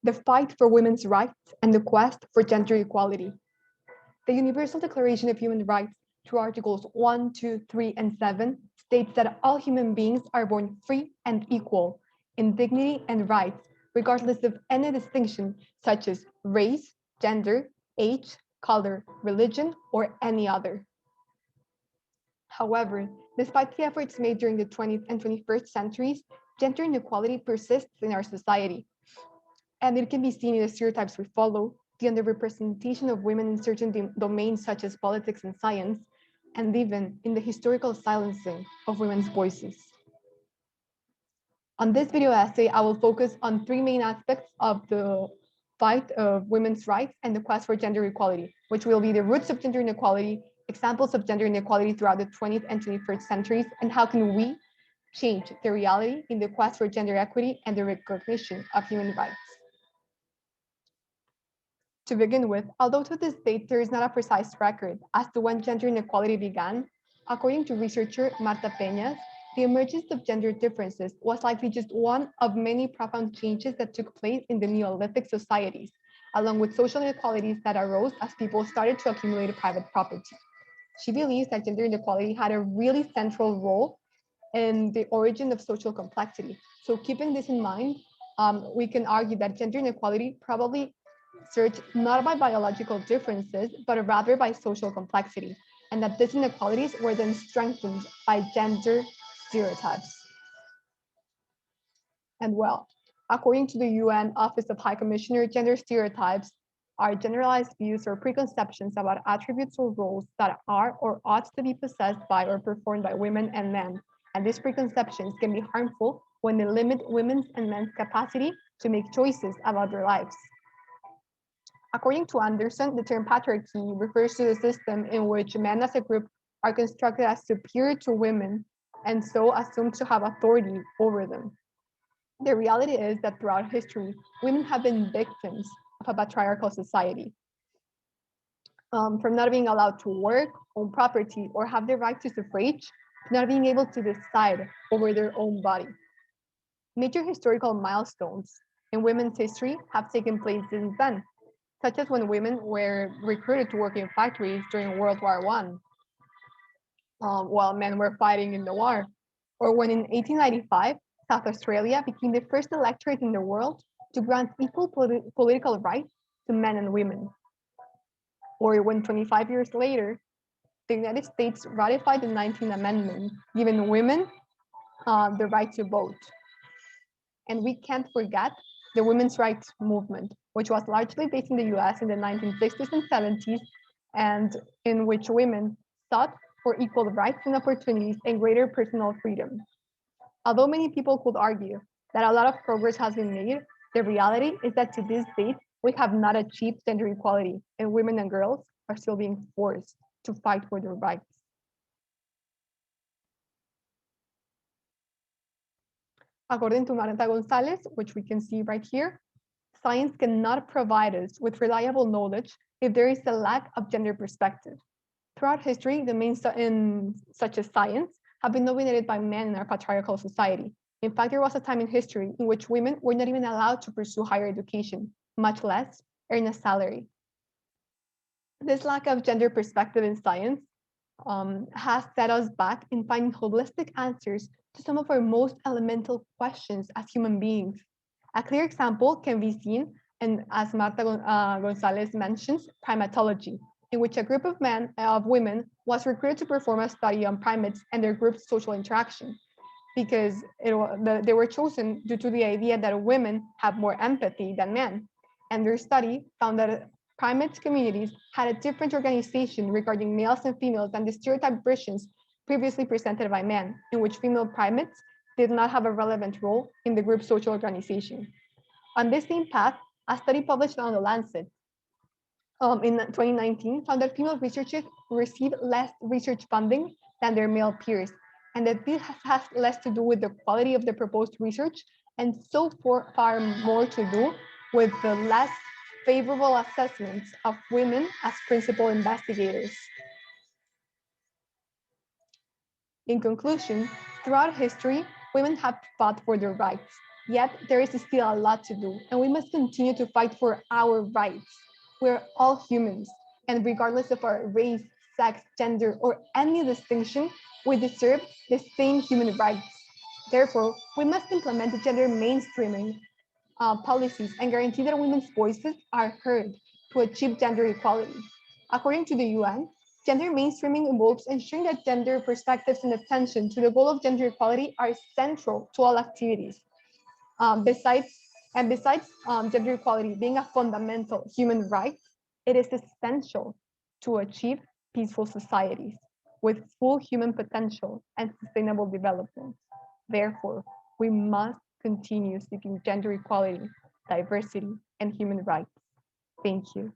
the fight for women's rights and the quest for gender equality. The Universal Declaration of Human Rights, through Articles 1, 2, 3, and 7, states that all human beings are born free and equal in dignity and rights, regardless of any distinction, such as race, gender, age, color, religion, or any other. However, despite the efforts made during the 20th and 21st centuries, gender inequality persists in our society. And it can be seen in the stereotypes we follow, the underrepresentation of women in certain domains such as politics and science, and even in the historical silencing of women's voices. On this video essay, I will focus on three main aspects of the fight of women's rights and the quest for gender equality, which will be the roots of gender inequality, examples of gender inequality throughout the 20th and 21st centuries, and how can we change the reality in the quest for gender equity and the recognition of human rights. To begin with, although to this date there is not a precise record as to when gender inequality began, according to researcher Marta Peñas, the emergence of gender differences was likely just one of many profound changes that took place in the Neolithic societies, along with social inequalities that arose as people started to accumulate private property. She believes that gender inequality had a really central role in the origin of social complexity. So keeping this in mind, we can argue that gender inequality probably surged not by biological differences, but rather by social complexity, and that these inequalities were then strengthened by gender stereotypes. And well, according to the UN Office of High Commissioner, gender stereotypes are generalized views or preconceptions about attributes or roles that are or ought to be possessed by or performed by women and men. And these preconceptions can be harmful when they limit women's and men's capacity to make choices about their lives. According to Anderson, the term patriarchy refers to the system in which men as a group are constructed as superior to women and so assumed to have authority over them. The reality is that throughout history, women have been victims of a patriarchal society. From not being allowed to work, own property, or have the right to suffrage, to not being able to decide over their own body. Major historical milestones in women's history have taken place since then, such as when women were recruited to work in factories during World War I, while men were fighting in the war, or when in 1895, South Australia became the first electorate in the world to grant equal political rights to men and women, or when 25 years later, the United States ratified the 19th Amendment, giving women the right to vote. And we can't forget the women's rights movement, which was largely based in the US in the 1960s and 70s, and in which women sought for equal rights and opportunities and greater personal freedom. Although many people could argue that a lot of progress has been made, the reality is that to this date, we have not achieved gender equality, and women and girls are still being forced to fight for their rights. According to Marta Gonzalez, which we can see right here, science cannot provide us with reliable knowledge if there is a lack of gender perspective. Throughout history, the main such as science have been dominated by men in our patriarchal society. In fact, there was a time in history in which women were not even allowed to pursue higher education, much less earn a salary. This lack of gender perspective in science has set us back in finding holistic answers to some of our most elemental questions as human beings. A clear example can be seen, and as Marta Gonzalez mentions, primatology, in which a group of women was recruited to perform a study on primates and their group's social interaction, because they were chosen due to the idea that women have more empathy than men. And their study found that primate communities had a different organization regarding males and females than the stereotyped versions previously presented by men, in which female primates did not have a relevant role in the group's social organization. On this same path, a study published on The Lancet in 2019 found that female researchers receive less research funding than their male peers, and that this has less to do with the quality of the proposed research and so far more to do with the less favorable assessments of women as principal investigators. In conclusion, throughout history, women have fought for their rights, Yet there is still a lot to do, and we must continue to fight for our rights. We're all humans, and regardless of our race, sex, gender, or any distinction, we deserve the same human rights. Therefore, we must implement gender mainstreaming policies and guarantee that women's voices are heard to achieve gender equality. According to the UN, gender mainstreaming involves ensuring that gender perspectives and attention to the goal of gender equality are central to all activities. Besides gender equality being a fundamental human right, it is essential to achieve peaceful societies with full human potential and sustainable development. Therefore, we must continue seeking gender equality, diversity, and human rights. Thank you.